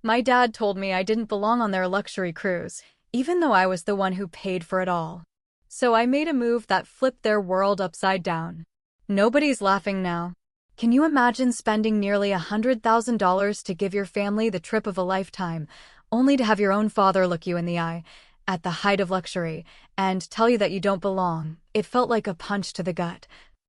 My dad told me I didn't belong on their luxury cruise, even though I was the one who paid for it all. So I made a move that flipped their world upside down. Nobody's laughing now. Can you imagine spending nearly $100,000 to give your family the trip of a lifetime, only to have your own father look you in the eye, at the height of luxury, and tell you that you don't belong? It felt like a punch to the gut.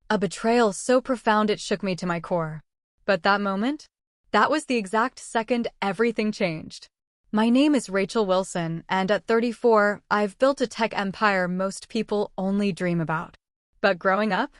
A betrayal so profound it shook me to my core. But that moment? That was the exact second everything changed. My name is Rachel Wilson, and at 34, I've built a tech empire most people only dream about. But growing up,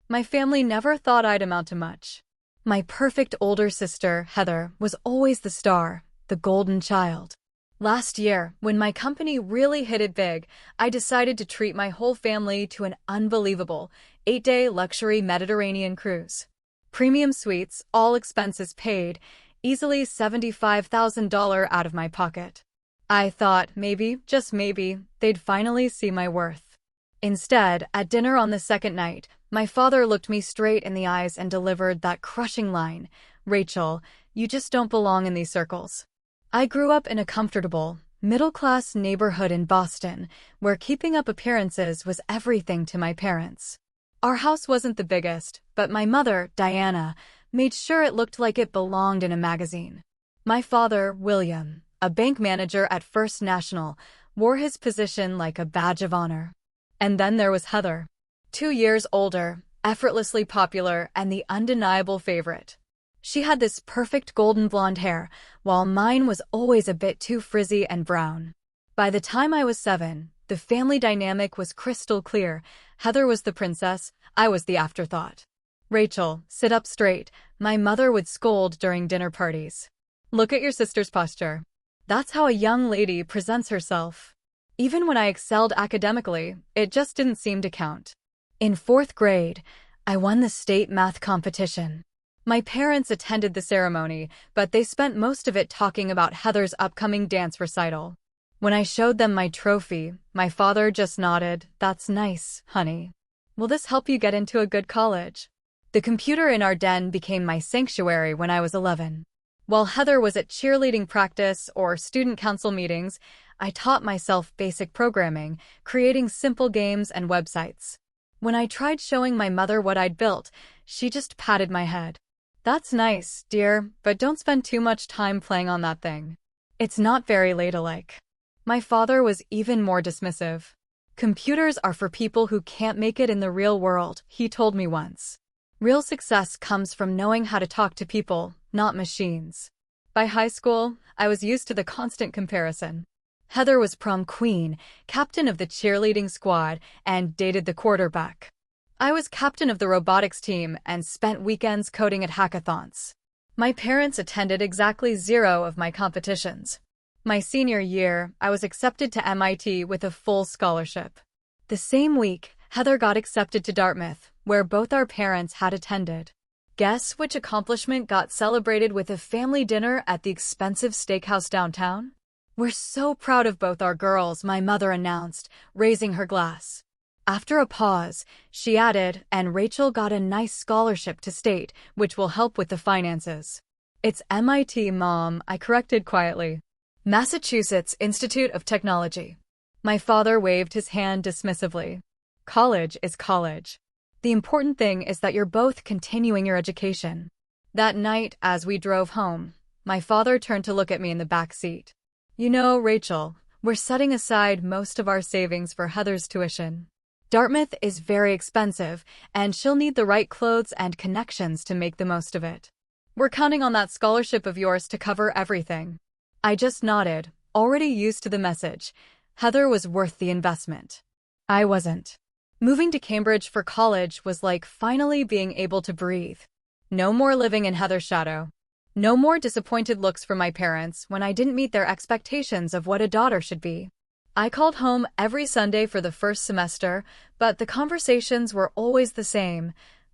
my family never thought I'd amount to much. My perfect older sister, Heather, was always the star, the golden child. Last year, when my company really hit it big, I decided to treat my whole family to an unbelievable 8-day luxury Mediterranean cruise. Premium suites, all expenses paid, easily $75,000 out of my pocket. I thought maybe, just maybe, they'd finally see my worth. Instead, at dinner on the second night, my father looked me straight in the eyes and delivered that crushing line, "Rachel, you just don't belong in these circles." I grew up in a comfortable, middle-class neighborhood in Boston, where keeping up appearances was everything to my parents. Our house wasn't the biggest, but my mother, Diana, made sure it looked like it belonged in a magazine. My father, William, a bank manager at First National, wore his position like a badge of honor. And then there was Heather. 2 years older, effortlessly popular, and the undeniable favorite. She had this perfect golden blonde hair, while mine was always a bit too frizzy and brown. By the time I was 7, the family dynamic was crystal clear. Heather was the princess, I was the afterthought. "Rachel, sit up straight," my mother would scold during dinner parties. "Look at your sister's posture." That's how a young lady presents herself. Even when I excelled academically, it just didn't seem to count. In 4th grade, I won the state math competition. My parents attended the ceremony, but they spent most of it talking about Heather's upcoming dance recital. When I showed them my trophy, my father just nodded, "That's nice, honey. Will this help you get into a good college?" The computer in our den became my sanctuary when I was 11. While Heather was at cheerleading practice or student council meetings, I taught myself basic programming, creating simple games and websites. When I tried showing my mother what I'd built, she just patted my head. "That's nice, dear, but don't spend too much time playing on that thing. It's not very ladylike." My father was even more dismissive. "Computers are for people who can't make it in the real world," he told me once. Real success comes from knowing how to talk to people, not machines. By high school, I was used to the constant comparison. Heather was prom queen, captain of the cheerleading squad, and dated the quarterback. I was captain of the robotics team and spent weekends coding at hackathons. My parents attended exactly 0 of my competitions. My senior year, I was accepted to MIT with a full scholarship. The same week, Heather got accepted to Dartmouth, where both our parents had attended. Guess which accomplishment got celebrated with a family dinner at the expensive steakhouse downtown? "We're so proud of both our girls," my mother announced, raising her glass. After a pause, she added, "And Rachel got a nice scholarship to state, which will help with the finances." "It's MIT, Mom," I corrected quietly. "Massachusetts Institute of Technology." My father waved his hand dismissively. "College is college. The important thing is that you're both continuing your education." That night, as we drove home, my father turned to look at me in the back seat. "You know, Rachel, we're setting aside most of our savings for Heather's tuition. Dartmouth is very expensive, and she'll need the right clothes and connections to make the most of it. We're counting on that scholarship of yours to cover everything." I just nodded, already used to the message. Heather was worth the investment. I wasn't. Moving to Cambridge for college was like finally being able to breathe. No more living in Heather's shadow. No more disappointed looks from my parents when I didn't meet their expectations of what a daughter should be. I called home every Sunday for the first semester, but the conversations were always the same.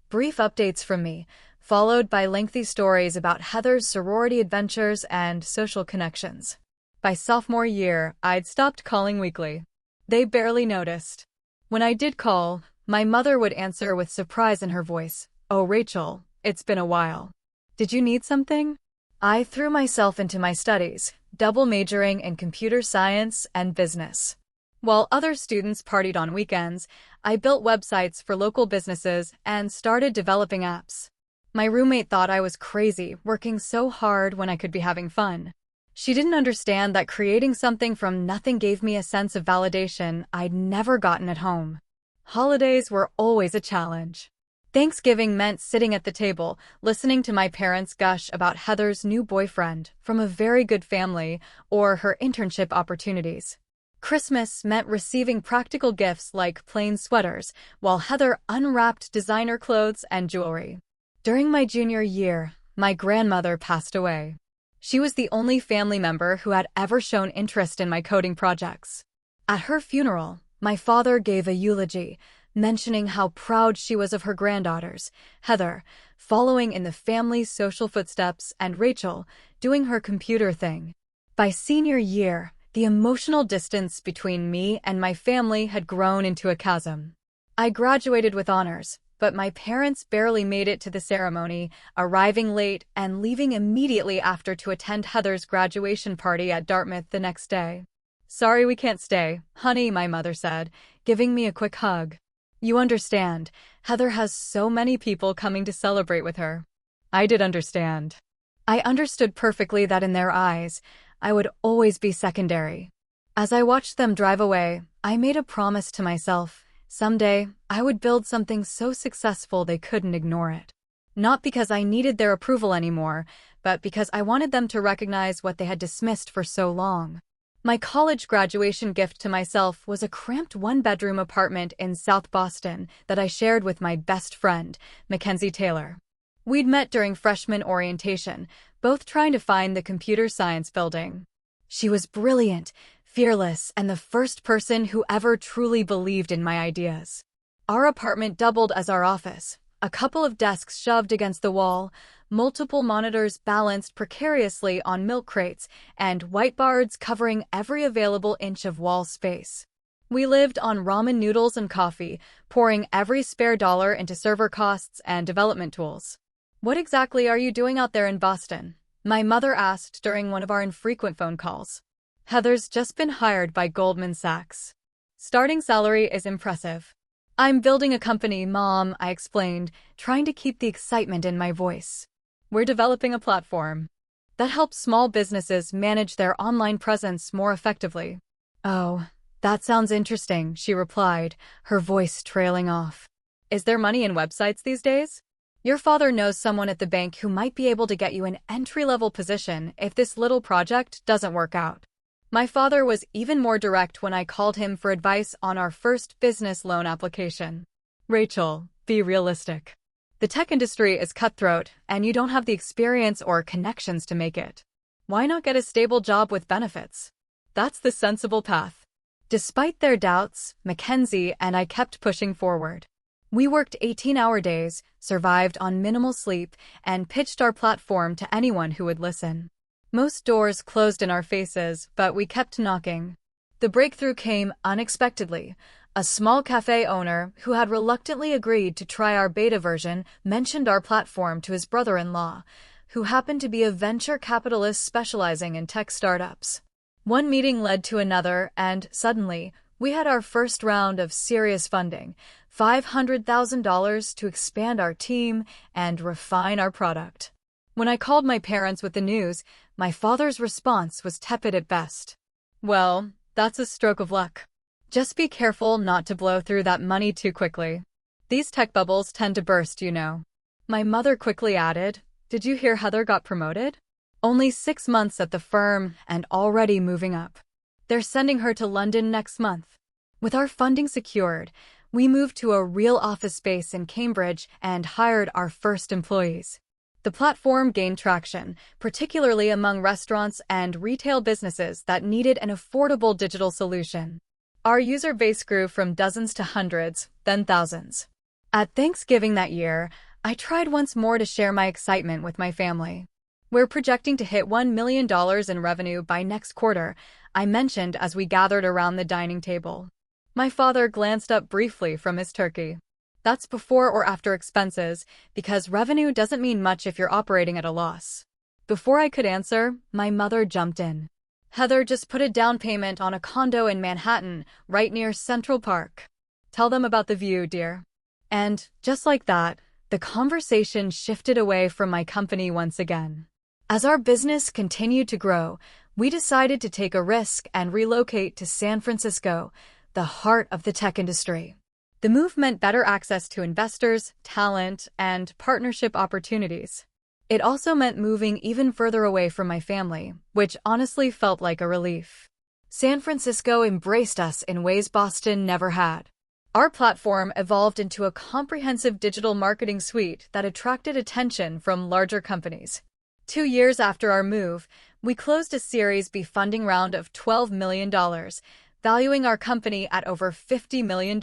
Brief updates from me, followed by lengthy stories about Heather's sorority adventures and social connections. By sophomore year, I'd stopped calling weekly. They barely noticed. When I did call, my mother would answer with surprise in her voice. "Oh, Rachel, it's been a while. Did you need something?" I threw myself into my studies, double majoring in computer science and business. While other students partied on weekends, I built websites for local businesses and started developing apps. My roommate thought I was crazy, working so hard when I could be having fun. She didn't understand that creating something from nothing gave me a sense of validation I'd never gotten at home. Holidays were always a challenge. Thanksgiving meant sitting at the table, listening to my parents gush about Heather's new boyfriend from a very good family or her internship opportunities. Christmas meant receiving practical gifts like plain sweaters, while Heather unwrapped designer clothes and jewelry. During my junior year, my grandmother passed away. She was the only family member who had ever shown interest in my coding projects. At her funeral, my father gave a eulogy, mentioning how proud she was of her granddaughters, Heather, following in the family's social footsteps, and Rachel, doing her computer thing. By senior year, the emotional distance between me and my family had grown into a chasm. I graduated with honors, but my parents barely made it to the ceremony, arriving late and leaving immediately after to attend Heather's graduation party at Dartmouth the next day. "Sorry we can't stay, honey," my mother said, giving me a quick hug. "You understand, Heather has so many people coming to celebrate with her." I did understand. I understood perfectly that in their eyes, I would always be secondary. As I watched them drive away, I made a promise to myself. Someday, I would build something so successful they couldn't ignore it. Not because I needed their approval anymore, but because I wanted them to recognize what they had dismissed for so long. My college graduation gift to myself was a cramped one-bedroom apartment in South Boston that I shared with my best friend, Mackenzie Taylor. We'd met during freshman orientation, both trying to find the computer science building. She was brilliant, fearless, and the first person who ever truly believed in my ideas. Our apartment doubled as our office, a couple of desks shoved against the wall, multiple monitors balanced precariously on milk crates, and whiteboards covering every available inch of wall space. We lived on ramen noodles and coffee, pouring every spare dollar into server costs and development tools. "What exactly are you doing out there in Boston?" my mother asked during one of our infrequent phone calls. "Heather's just been hired by Goldman Sachs. Starting salary is impressive." "I'm building a company, Mom," I explained, trying to keep the excitement in my voice. "We're developing a platform that helps small businesses manage their online presence more effectively." "Oh, that sounds interesting," she replied, her voice trailing off. "Is there money in websites these days? Your father knows someone at the bank who might be able to get you an entry-level position if this little project doesn't work out." My father was even more direct when I called him for advice on our first business loan application. "Rachel, be realistic. The tech industry is cutthroat, and you don't have the experience or connections to make it. Why not get a stable job with benefits? That's the sensible path." Despite their doubts, Mackenzie and I kept pushing forward. We worked 18-hour days, survived on minimal sleep, and pitched our platform to anyone who would listen. Most doors closed in our faces, but we kept knocking. The breakthrough came unexpectedly. A small cafe owner, who had reluctantly agreed to try our beta version, mentioned our platform to his brother-in-law, who happened to be a venture capitalist specializing in tech startups. One meeting led to another, and suddenly, we had our first round of serious funding, $500,000 to expand our team and refine our product. When I called my parents with the news, my father's response was tepid at best. "Well, that's a stroke of luck. Just be careful not to blow through that money too quickly. These tech bubbles tend to burst, you know." My mother quickly added, "Did you hear Heather got promoted? Only 6 months at the firm and already moving up. They're sending her to London next month." With our funding secured, we moved to a real office space in Cambridge and hired our first employees. The platform gained traction, particularly among restaurants and retail businesses that needed an affordable digital solution. Our user base grew from dozens to hundreds, then thousands. At Thanksgiving that year, I tried once more to share my excitement with my family. "We're projecting to hit $1 million in revenue by next quarter," I mentioned as we gathered around the dining table. My father glanced up briefly from his turkey. "That's before or after expenses, because revenue doesn't mean much if you're operating at a loss." Before I could answer, my mother jumped in. Heather, just put a down payment on a condo in Manhattan, right near Central Park. Tell them about the view, dear. And, just like that, the conversation shifted away from my company once again. As our business continued to grow, we decided to take a risk and relocate to San Francisco, the heart of the tech industry. The move meant better access to investors, talent, and partnership opportunities. It also meant moving even further away from my family, which honestly felt like a relief. San Francisco embraced us in ways Boston never had. Our platform evolved into a comprehensive digital marketing suite that attracted attention from larger companies. 2 years after our move, we closed a Series B funding round of $12 million, valuing our company at over $50 million.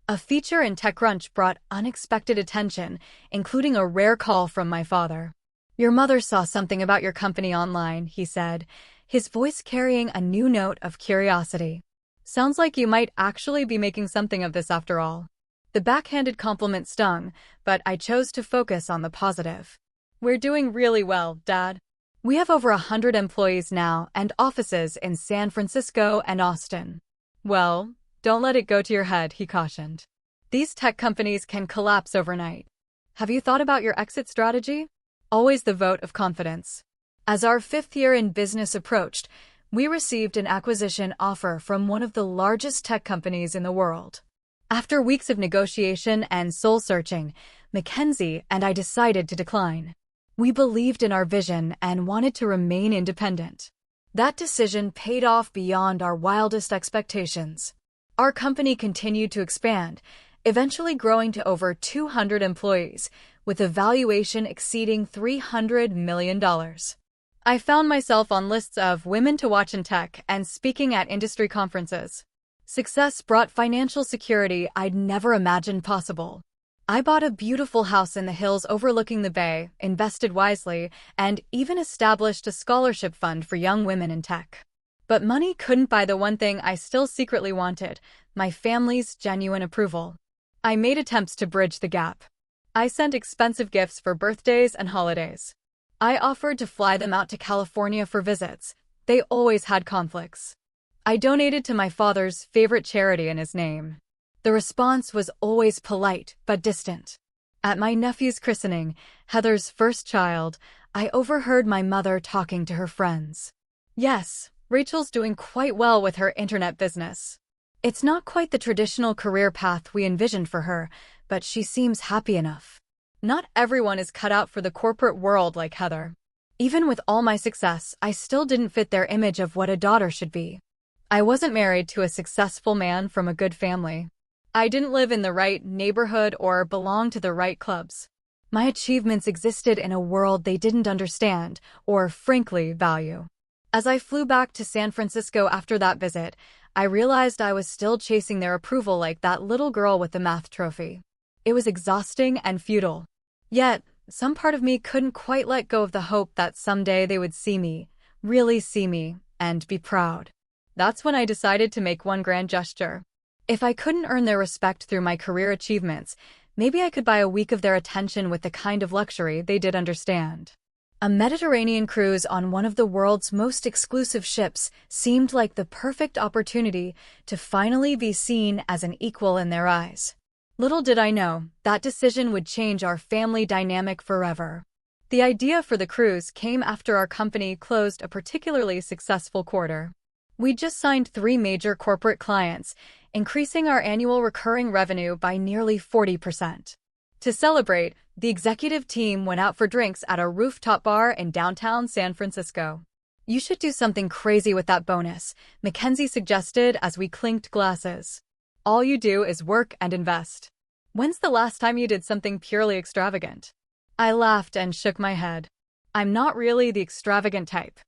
A feature in TechCrunch brought unexpected attention, including a rare call from my father. "Your mother saw something about your company online," he said, his voice carrying a new note of curiosity. "Sounds like you might actually be making something of this after all." The backhanded compliment stung, but I chose to focus on the positive. "We're doing really well, Dad. We have over 100 employees now and offices in San Francisco and Austin." "Well, don't let it go to your head," he cautioned. "These tech companies can collapse overnight. Have you thought about your exit strategy?" Always the vote of confidence. As our 5th year in business approached, we received an acquisition offer from one of the largest tech companies in the world. After weeks of negotiation and soul-searching, Mackenzie and I decided to decline. We believed in our vision and wanted to remain independent. That decision paid off beyond our wildest expectations. Our company continued to expand, eventually growing to over 200 employees, with a valuation exceeding $300 million. I found myself on lists of women to watch in tech and speaking at industry conferences. Success brought financial security I'd never imagined possible. I bought a beautiful house in the hills overlooking the bay, invested wisely, and even established a scholarship fund for young women in tech. But money couldn't buy the one thing I still secretly wanted: my family's genuine approval. I made attempts to bridge the gap. I sent expensive gifts for birthdays and holidays. I offered to fly them out to California for visits. They always had conflicts. I donated to my father's favorite charity in his name. The response was always polite but distant. At my nephew's christening, Heather's first child, I overheard my mother talking to her friends. "Yes, Rachel's doing quite well with her internet business. It's not quite the traditional career path we envisioned for her, but she seems happy enough." Not everyone is cut out for the corporate world like Heather. Even with all my success, I still didn't fit their image of what a daughter should be. I wasn't married to a successful man from a good family. I didn't live in the right neighborhood or belong to the right clubs. My achievements existed in a world they didn't understand or, frankly, value. As I flew back to San Francisco after that visit, I realized I was still chasing their approval like that little girl with the math trophy. It was exhausting and futile. Yet, some part of me couldn't quite let go of the hope that someday they would see me, really see me, and be proud. That's when I decided to make one grand gesture. If I couldn't earn their respect through my career achievements, maybe I could buy a week of their attention with the kind of luxury they did understand. A Mediterranean cruise on one of the world's most exclusive ships seemed like the perfect opportunity to finally be seen as an equal in their eyes. Little did I know, that decision would change our family dynamic forever. The idea for the cruise came after our company closed a particularly successful quarter. We just signed 3 major corporate clients, increasing our annual recurring revenue by nearly 40%. To celebrate, the executive team went out for drinks at a rooftop bar in downtown San Francisco. "You should do something crazy with that bonus," Mackenzie suggested as we clinked glasses. "All you do is work and invest. When's the last time you did something purely extravagant?" I laughed and shook my head. "I'm not really the extravagant type."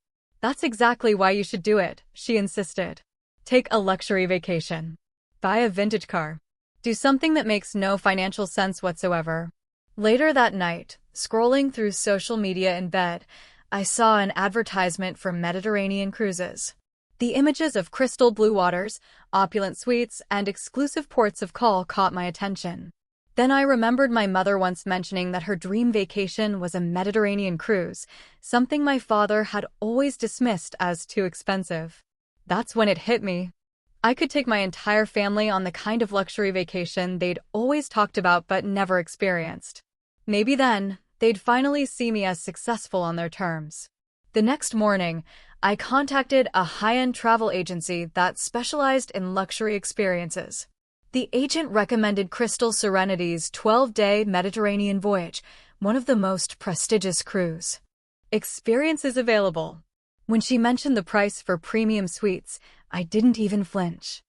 "That's exactly why you should do it," she insisted. "Take a luxury vacation. Buy a vintage car. Do something that makes no financial sense whatsoever." Later that night, scrolling through social media in bed, I saw an advertisement for Mediterranean cruises. The images of crystal blue waters, opulent suites, and exclusive ports of call caught my attention. Then I remembered my mother once mentioning that her dream vacation was a Mediterranean cruise, something my father had always dismissed as too expensive. That's when it hit me. I could take my entire family on the kind of luxury vacation they'd always talked about but never experienced. Maybe then, they'd finally see me as successful on their terms. The next morning, I contacted a high-end travel agency that specialized in luxury experiences. The agent recommended Crystal Serenity's 12-day Mediterranean voyage, one of the most prestigious cruise experiences available. When she mentioned the price for premium suites, I didn't even flinch.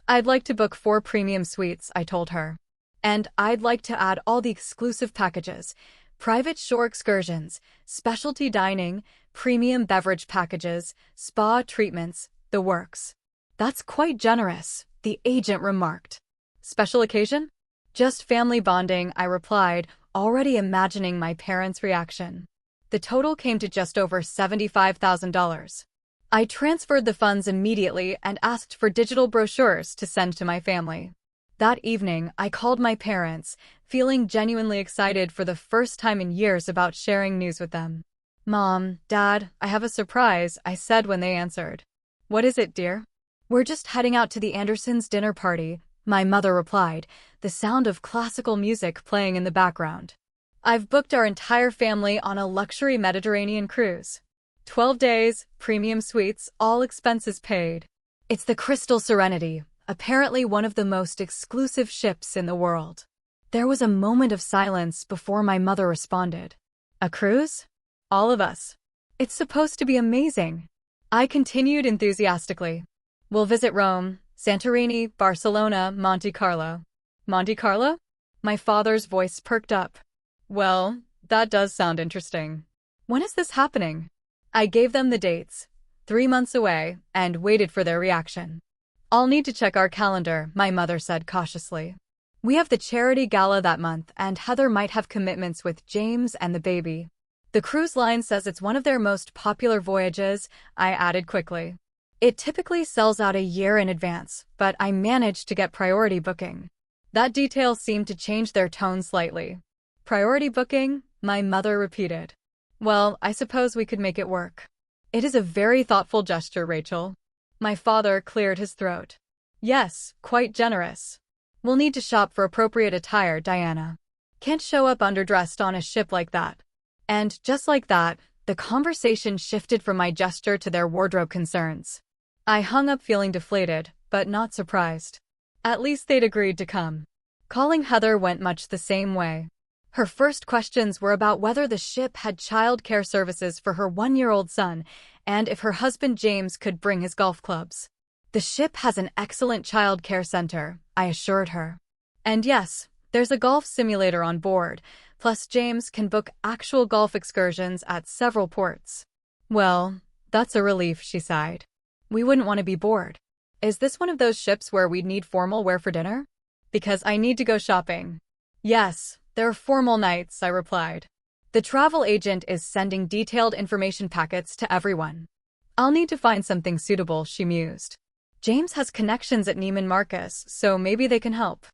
I'd like to book 4 premium suites, I told her. And I'd like to add all the exclusive packages, private shore excursions, specialty dining, premium beverage packages, spa treatments, the works. That's quite generous, the agent remarked. Special occasion? Just family bonding, I replied, already imagining my parents' reaction. The total came to just over $75,000. I transferred the funds immediately and asked for digital brochures to send to my family. That evening, I called my parents, feeling genuinely excited for the first time in years about sharing news with them. "Mom, Dad, I have a surprise," I said when they answered. "What is it, dear?" "We're just heading out to the Andersons' dinner party," my mother replied, the sound of classical music playing in the background. "I've booked our entire family on a luxury Mediterranean cruise. 12 days, premium suites, all expenses paid. It's the Crystal Serenity, apparently one of the most exclusive ships in the world." There was a moment of silence before my mother responded. "A cruise? All of us. It's supposed to be amazing." I continued enthusiastically. "We'll visit Rome, Santorini, Barcelona, Monte Carlo." "Monte Carlo?" My father's voice perked up. "Well, that does sound interesting. When is this happening?" I gave them the dates, 3 months away, and waited for their reaction. "I'll need to check our calendar," my mother said cautiously. "We have the charity gala that month, and Heather might have commitments with James and the baby." "The cruise line says it's one of their most popular voyages," I added quickly. "It typically sells out a year in advance, but I managed to get priority booking." That detail seemed to change their tone slightly. "Priority booking?" my mother repeated. "Well, I suppose we could make it work." "It is a very thoughtful gesture, Rachel." My father cleared his throat. "Yes, quite generous. We'll need to shop for appropriate attire, Diana. Can't show up underdressed on a ship like that." And just like that, the conversation shifted from my gesture to their wardrobe concerns. I hung up feeling deflated, but not surprised. At least they'd agreed to come. Calling Heather went much the same way. Her first questions were about whether the ship had child-care services for her 1-year-old son and if her husband James could bring his golf clubs. "The ship has an excellent child-care center," I assured her. "And yes, there's a golf simulator on board, plus James can book actual golf excursions at several ports." "Well, that's a relief," she sighed. "We wouldn't want to be bored. Is this one of those ships where we'd need formal wear for dinner? Because I need to go shopping." "Yes, they're formal nights," I replied. "The travel agent is sending detailed information packets to everyone." "I'll need to find something suitable," she mused. "James has connections at Neiman Marcus, so maybe they can help."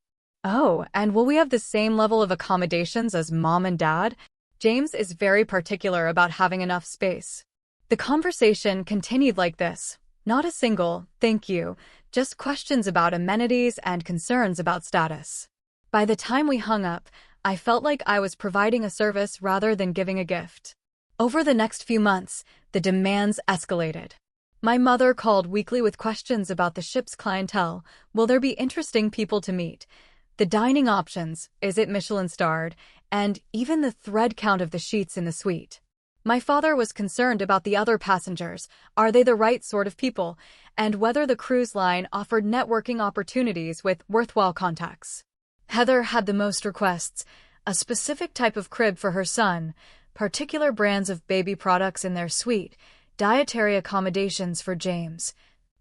"Oh, and will we have the same level of accommodations as Mom and Dad?" James is very particular about having enough space. The conversation continued like this. Not a single, "thank you," just questions about amenities and concerns about status. By the time we hung up, I felt like I was providing a service rather than giving a gift. Over the next few months, the demands escalated. My mother called weekly with questions about the ship's clientele. Will there be interesting people to meet? The dining options, is it Michelin-starred? And even the thread count of the sheets in the suite. My father was concerned about the other passengers, are they the right sort of people, and whether the cruise line offered networking opportunities with worthwhile contacts. Heather had the most requests, a specific type of crib for her son, particular brands of baby products in their suite, dietary accommodations for James,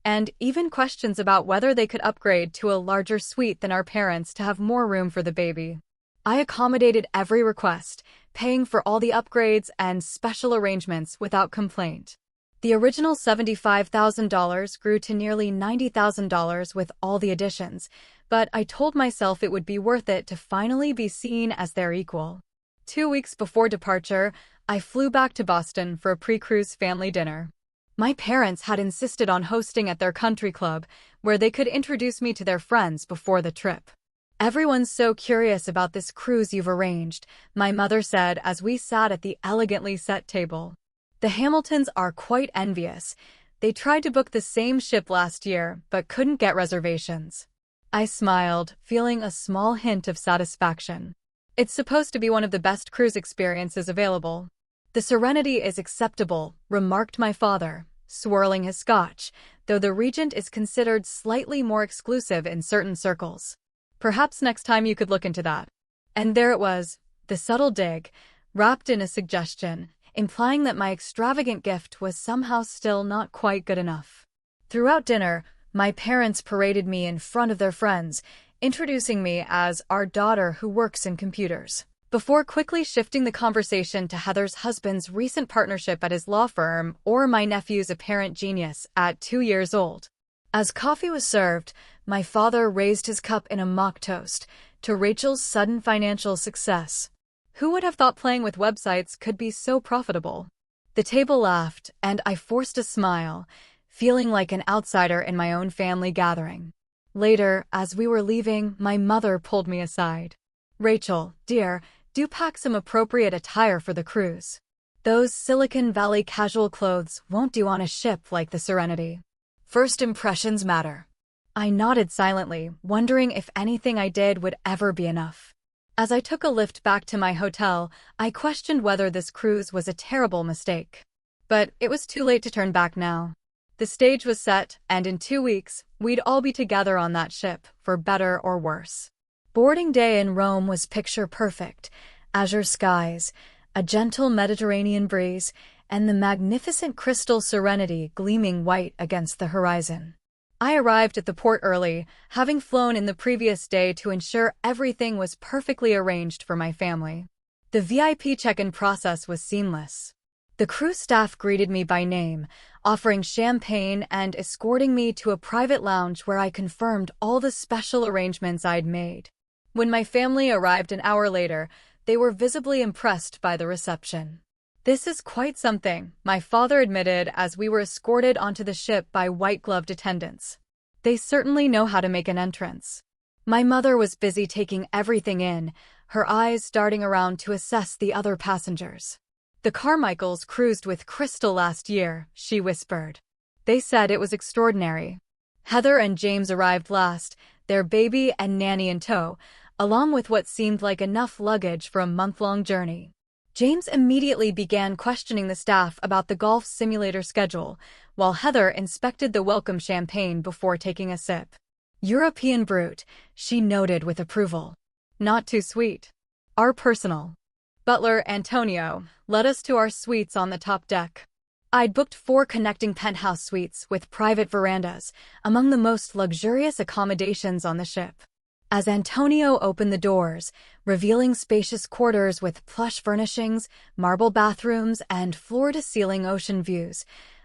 and even questions about whether they could upgrade to a larger suite than our parents to have more room for the baby. I accommodated every request, paying for all the upgrades and special arrangements without complaint. The original $75,000 grew to nearly $90,000 with all the additions, but I told myself it would be worth it to finally be seen as their equal. 2 weeks before departure, I flew back to Boston for a pre-cruise family dinner. My parents had insisted on hosting at their country club, where they could introduce me to their friends before the trip. "Everyone's so curious about this cruise you've arranged," my mother said as we sat at the elegantly set table. "The Hamiltons are quite envious. They tried to book the same ship last year, but couldn't get reservations." I smiled, feeling a small hint of satisfaction. "It's supposed to be one of the best cruise experiences available." "The Serenity is acceptable," remarked my father, swirling his scotch, though the Regent is considered slightly more exclusive in certain circles. "Perhaps next time you could look into that." And there it was, the subtle dig, wrapped in a suggestion, implying that my extravagant gift was somehow still not quite good enough. Throughout dinner, my parents paraded me in front of their friends, introducing me as "our daughter who works in computers," before quickly shifting the conversation to Heather's husband's recent partnership at his law firm or my nephew's apparent genius at 2 years old. As coffee was served, my father raised his cup in a mock toast to Rachel's sudden financial success. Who would have thought playing with websites could be so profitable? The table laughed, and I forced a smile, feeling like an outsider in my own family gathering. Later, as we were leaving, my mother pulled me aside. "Rachel, dear, do pack some appropriate attire for the cruise. Those Silicon Valley casual clothes won't do on a ship like the Serenity. First impressions matter." I nodded silently, wondering if anything I did would ever be enough. As I took a lift back to my hotel, I questioned whether this cruise was a terrible mistake. But it was too late to turn back now. The stage was set, and in 2 weeks, we'd all be together on that ship, for better or worse. Boarding day in Rome was picture perfect: azure skies, a gentle Mediterranean breeze, and the magnificent crystal Serenity gleaming white against the horizon. I arrived at the port early, having flown in the previous day to ensure everything was perfectly arranged for my family. The VIP check-in process was seamless. The cruise staff greeted me by name, offering champagne and escorting me to a private lounge where I confirmed all the special arrangements I'd made. When my family arrived an hour later, they were visibly impressed by the reception. "This is quite something," my father admitted as we were escorted onto the ship by white-gloved attendants. "They certainly know how to make an entrance." My mother was busy taking everything in, her eyes darting around to assess the other passengers. "The Carmichaels cruised with Crystal last year," she whispered. "They said it was extraordinary." Heather and James arrived last, their baby and nanny in tow, along with what seemed like enough luggage for a month-long journey. James immediately began questioning the staff about the golf simulator schedule, while Heather inspected the welcome champagne before taking a sip. "European brute," she noted with approval. "Not too sweet." Our personal butler, Antonio, led us to our suites on the top deck. I'd booked 4 connecting penthouse suites with private verandas, among the most luxurious accommodations on the ship. As Antonio opened the doors, revealing spacious quarters with plush furnishings, marble bathrooms, and floor-to-ceiling ocean views,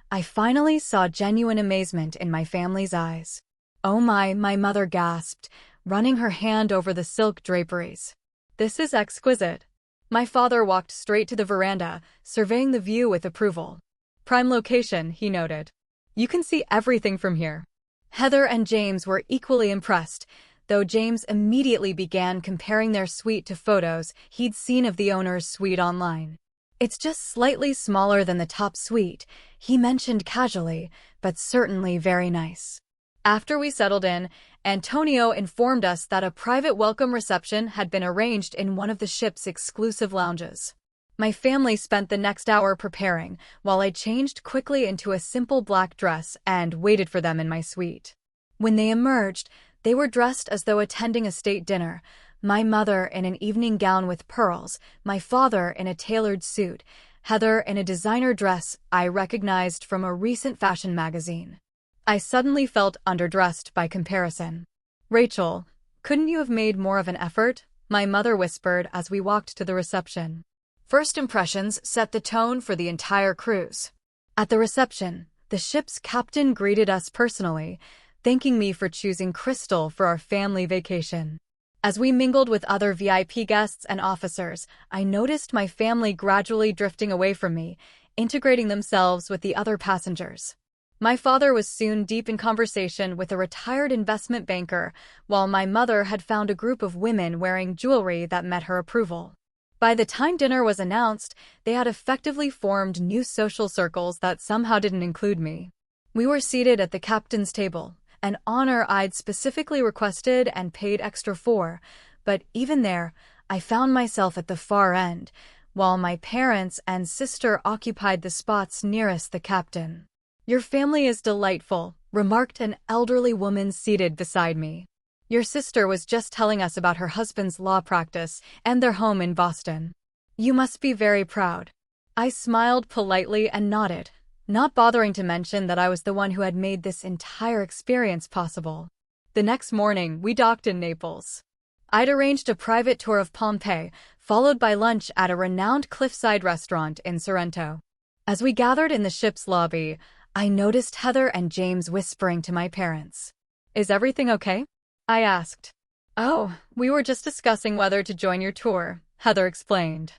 I finally saw genuine amazement in my family's eyes. "Oh my mother gasped, running her hand over the silk draperies. "This is exquisite." My father walked straight to the veranda, surveying the view with approval. "Prime location," he noted. "You can see everything from here." Heather and James were equally impressed, though James immediately began comparing their suite to photos he'd seen of the owner's suite online. "It's just slightly smaller than the top suite," he mentioned casually, "but certainly very nice." After we settled in, Antonio informed us that a private welcome reception had been arranged in one of the ship's exclusive lounges. My family spent the next hour preparing, while I changed quickly into a simple black dress and waited for them in my suite. When they emerged, they were dressed as though attending a state dinner, my mother in an evening gown with pearls, my father in a tailored suit, Heather in a designer dress I recognized from a recent fashion magazine. I suddenly felt underdressed by comparison. "Rachel, couldn't you have made more of an effort?" my mother whispered as we walked to the reception. First impressions set the tone for the entire cruise. At the reception, the ship's captain greeted us personally, thanking me for choosing Crystal for our family vacation. As we mingled with other VIP guests and officers, I noticed my family gradually drifting away from me, integrating themselves with the other passengers. My father was soon deep in conversation with a retired investment banker, while my mother had found a group of women wearing jewelry that met her approval. By the time dinner was announced, they had effectively formed new social circles that somehow didn't include me. We were seated at the captain's table, an honor I'd specifically requested and paid extra for, but even there, I found myself at the far end, while my parents and sister occupied the spots nearest the captain. "Your family is delightful," remarked an elderly woman seated beside me. "Your sister was just telling us about her husband's law practice and their home in Boston. You must be very proud." I smiled politely and nodded, not bothering to mention that I was the one who had made this entire experience possible. The next morning, we docked in Naples. I'd arranged a private tour of Pompeii, followed by lunch at a renowned cliffside restaurant in Sorrento. As we gathered in the ship's lobby, I noticed Heather and James whispering to my parents. "Is everything okay?" I asked. "Oh, we were just discussing whether to join your tour," Heather explained.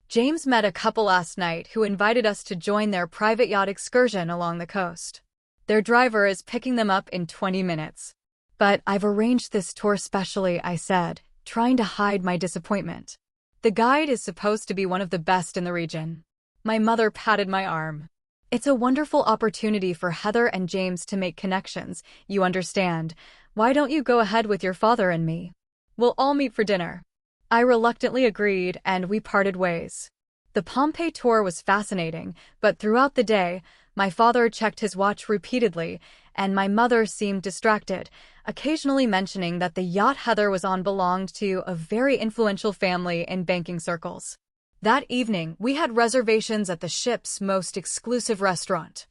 "James met a couple last night who invited us to join their private yacht excursion along the coast. Their driver is picking them up in 20 minutes. But I've arranged this tour specially," I said, trying to hide my disappointment. "The guide is supposed to be one of the best in the region." My mother patted my arm. "It's a wonderful opportunity for Heather and James to make connections, you understand. Why don't you go ahead with your father and me? We'll all meet for dinner." I reluctantly agreed, and we parted ways. The Pompeii tour was fascinating, but throughout the day, my father checked his watch repeatedly, and my mother seemed distracted, occasionally mentioning that the yacht Heather was on belonged to a very influential family in banking circles. That evening, we had reservations at the ship's most exclusive restaurant.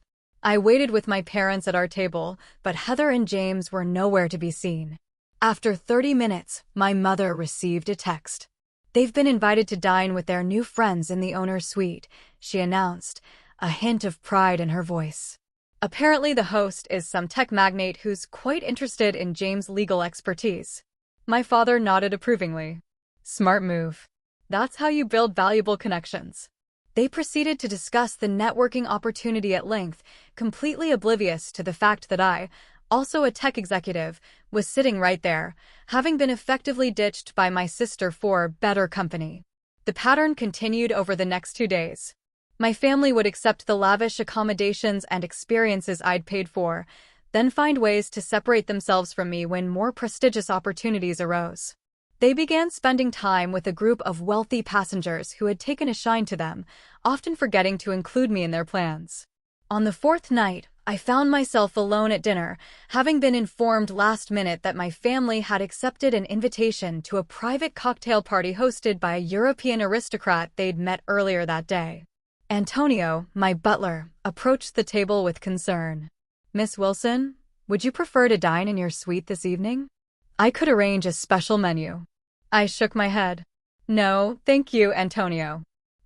I waited with my parents at our table, but Heather and James were nowhere to be seen. After 30 minutes, my mother received a text. "They've been invited to dine with their new friends in the owner's suite," she announced, a hint of pride in her voice. Apparently the host is some tech magnate who's quite interested in James' legal expertise. My father nodded approvingly. "Smart move. That's how you build valuable connections." They proceeded to discuss the networking opportunity at length, completely oblivious to the fact that I, also a tech executive, was sitting right there, having been effectively ditched by my sister for better company. The pattern continued over the next 2 days. My family would accept the lavish accommodations and experiences I'd paid for, then find ways to separate themselves from me when more prestigious opportunities arose. They began spending time with a group of wealthy passengers who had taken a shine to them, often forgetting to include me in their plans. On the 4th night, I found myself alone at dinner, having been informed last minute that my family had accepted an invitation to a private cocktail party hosted by a European aristocrat they'd met earlier that day. Antonio, my butler, approached the table with concern. "Miss Wilson, would you prefer to dine in your suite this evening? I could arrange a special menu." I shook my head. "No, thank you, Antonio.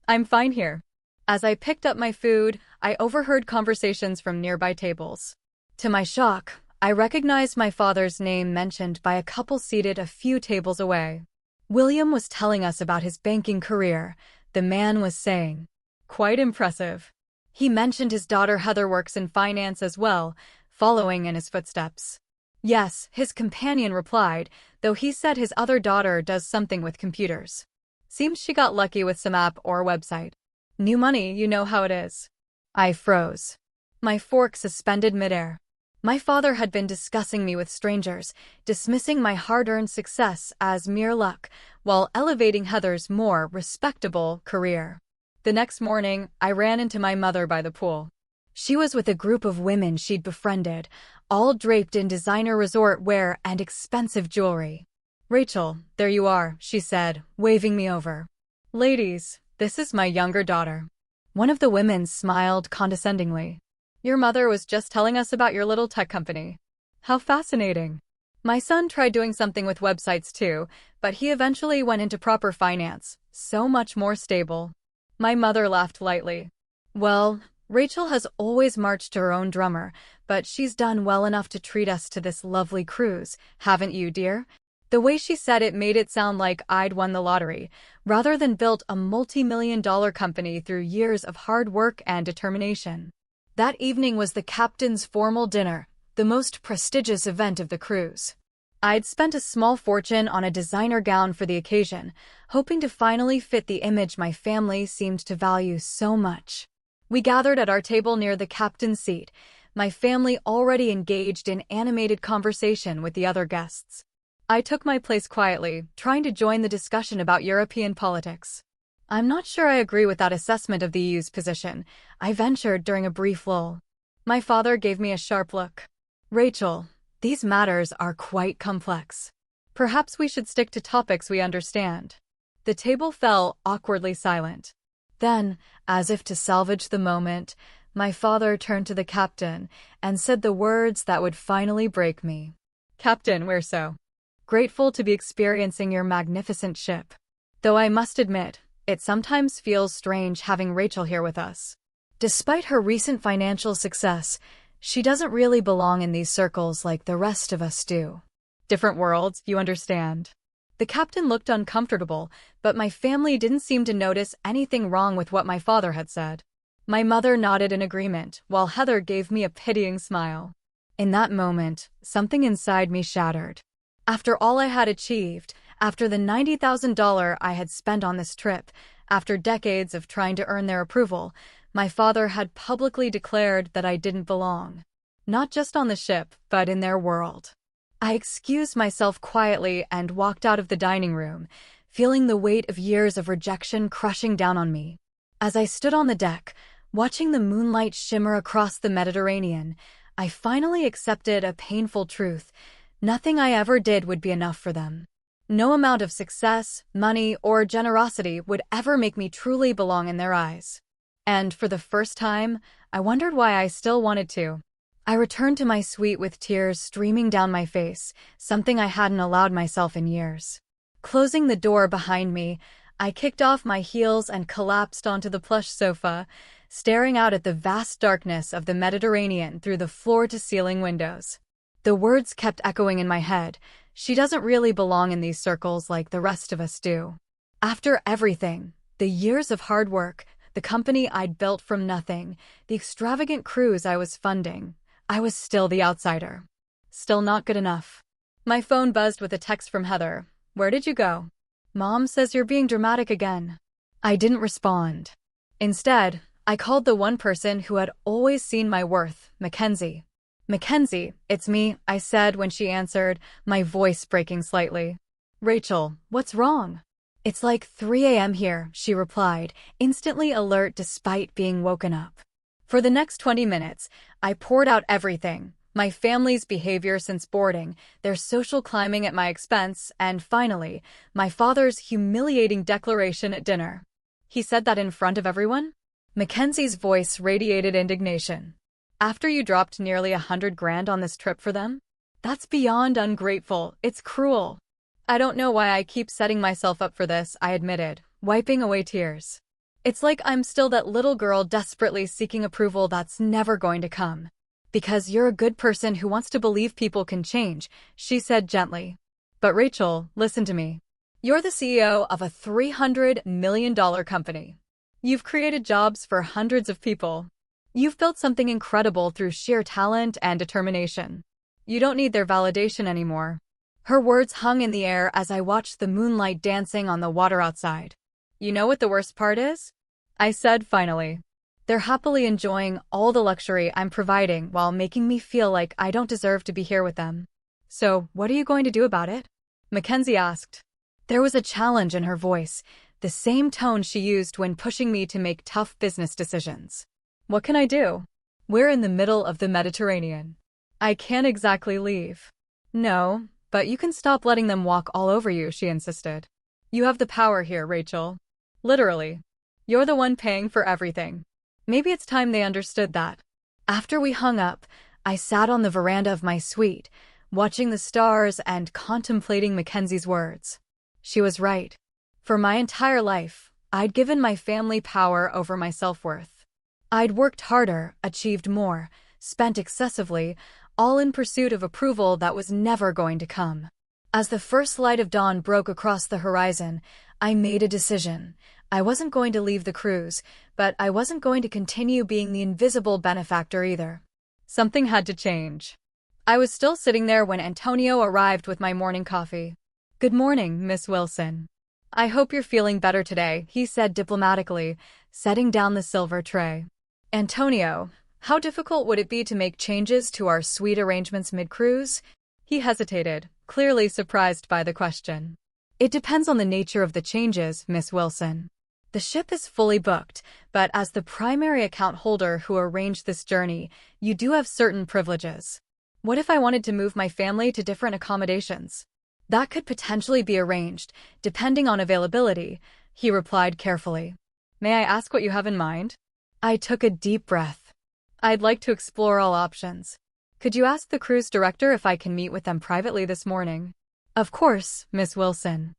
I'm fine here." As I picked up my food, I overheard conversations from nearby tables. To my shock, I recognized my father's name mentioned by a couple seated a few tables away. William was telling us about his banking career, the man was saying. "Quite impressive." He mentioned his daughter Heather works in finance as well, following in his footsteps. "Yes," his companion replied, though he said his other daughter does something with computers. "Seems she got lucky with some app or website. New money, you know how it is." I froze. My fork suspended midair. My father had been discussing me with strangers, dismissing my hard-earned success as mere luck, while elevating Heather's more respectable career. The next morning, I ran into my mother by the pool. She was with a group of women she'd befriended, all draped in designer resort wear and expensive jewelry. "Rachel, there you are," she said, waving me over. "Ladies, this is my younger daughter." One of the women smiled condescendingly. "Your mother was just telling us about your little tech company. How fascinating." My son tried doing something with websites too, but he eventually went into proper finance, so much more stable. My mother laughed lightly. "Well, Rachel has always marched to her own drummer, but she's done well enough to treat us to this lovely cruise, haven't you, dear? The way she said it made it sound like I'd won the lottery, rather than built a multi-million-dollar company through years of hard work and determination. That evening was the captain's formal dinner, the most prestigious event of the cruise. I'd spent a small fortune on a designer gown for the occasion, hoping to finally fit the image my family seemed to value so much. We gathered at our table near the captain's seat, my family already engaged in animated conversation with the other guests. I took my place quietly, trying to join the discussion about European politics. I'm not sure I agree with that assessment of the EU's position, I ventured during a brief lull. My father gave me a sharp look. Rachel, these matters are quite complex. Perhaps we should stick to topics we understand. The table fell awkwardly silent. Then, as if to salvage the moment, my father turned to the captain and said the words that would finally break me. Captain, we're so grateful to be experiencing your magnificent ship. Though I must admit, it sometimes feels strange having Rachel here with us. Despite her recent financial success, she doesn't really belong in these circles like the rest of us do. Different worlds, you understand. The captain looked uncomfortable, but my family didn't seem to notice anything wrong with what my father had said. My mother nodded in agreement, while Heather gave me a pitying smile. In that moment, something inside me shattered. After all I had achieved, after the $90,000 I had spent on this trip, after decades of trying to earn their approval, my father had publicly declared that I didn't belong. Not just on the ship, but in their world. I excused myself quietly and walked out of the dining room, feeling the weight of years of rejection crushing down on me. As I stood on the deck, watching the moonlight shimmer across the Mediterranean, I finally accepted a painful truth. Nothing I ever did would be enough for them. No amount of success, money, or generosity would ever make me truly belong in their eyes. And for the first time, I wondered why I still wanted to. I returned to my suite with tears streaming down my face, something I hadn't allowed myself in years. Closing the door behind me, I kicked off my heels and collapsed onto the plush sofa, staring out at the vast darkness of the Mediterranean through the floor-to-ceiling windows. The words kept echoing in my head. She doesn't really belong in these circles like the rest of us do. After everything, the years of hard work, the company I'd built from nothing, the extravagant cruise I was funding, I was still the outsider. Still not good enough. My phone buzzed with a text from Heather. Where did you go? Mom says you're being dramatic again. I didn't respond. Instead, I called the one person who had always seen my worth, Mackenzie. Mackenzie, it's me, I said when she answered, my voice breaking slightly. Rachel, what's wrong? It's like 3 a.m. here, she replied, instantly alert despite being woken up. For the next 20 minutes, I poured out everything, my family's behavior since boarding, their social climbing at my expense, and finally, my father's humiliating declaration at dinner. He said that in front of everyone? Mackenzie's voice radiated indignation. After you dropped nearly $100,000 on this trip for them? That's beyond ungrateful, it's cruel. I don't know why I keep setting myself up for this, I admitted, wiping away tears. It's like I'm still that little girl desperately seeking approval that's never going to come. Because you're a good person who wants to believe people can change, she said gently. But Rachel, listen to me. You're the CEO of a $300 million company. You've created jobs for hundreds of people. You've built something incredible through sheer talent and determination. You don't need their validation anymore. Her words hung in the air as I watched the moonlight dancing on the water outside. You know what the worst part is? I said finally. They're happily enjoying all the luxury I'm providing while making me feel like I don't deserve to be here with them. So, what are you going to do about it? Mackenzie asked. There was a challenge in her voice, the same tone she used when pushing me to make tough business decisions. What can I do? We're in the middle of the Mediterranean. I can't exactly leave. No, but you can stop letting them walk all over you, she insisted. You have the power here, Rachel. Literally. You're the one paying for everything. Maybe it's time they understood that. After we hung up, I sat on the veranda of my suite, watching the stars and contemplating Mackenzie's words. She was right. For my entire life, I'd given my family power over my self-worth. I'd worked harder, achieved more, spent excessively, all in pursuit of approval that was never going to come. As the first light of dawn broke across the horizon, I made a decision. I wasn't going to leave the cruise, but I wasn't going to continue being the invisible benefactor either. Something had to change. I was still sitting there when Antonio arrived with my morning coffee. "Good morning, Miss Wilson. I hope you're feeling better today," he said diplomatically, setting down the silver tray. "Antonio, how difficult would it be to make changes to our suite arrangements mid-cruise?" He hesitated, clearly surprised by the question. "It depends on the nature of the changes, Miss Wilson. The ship is fully booked, but as the primary account holder who arranged this journey, you do have certain privileges. What if I wanted to move my family to different accommodations?" "That could potentially be arranged, depending on availability," he replied carefully. "May I ask what you have in mind?" I took a deep breath. "I'd like to explore all options. Could you ask the cruise director if I can meet with them privately this morning?" "Of course, Miss Wilson.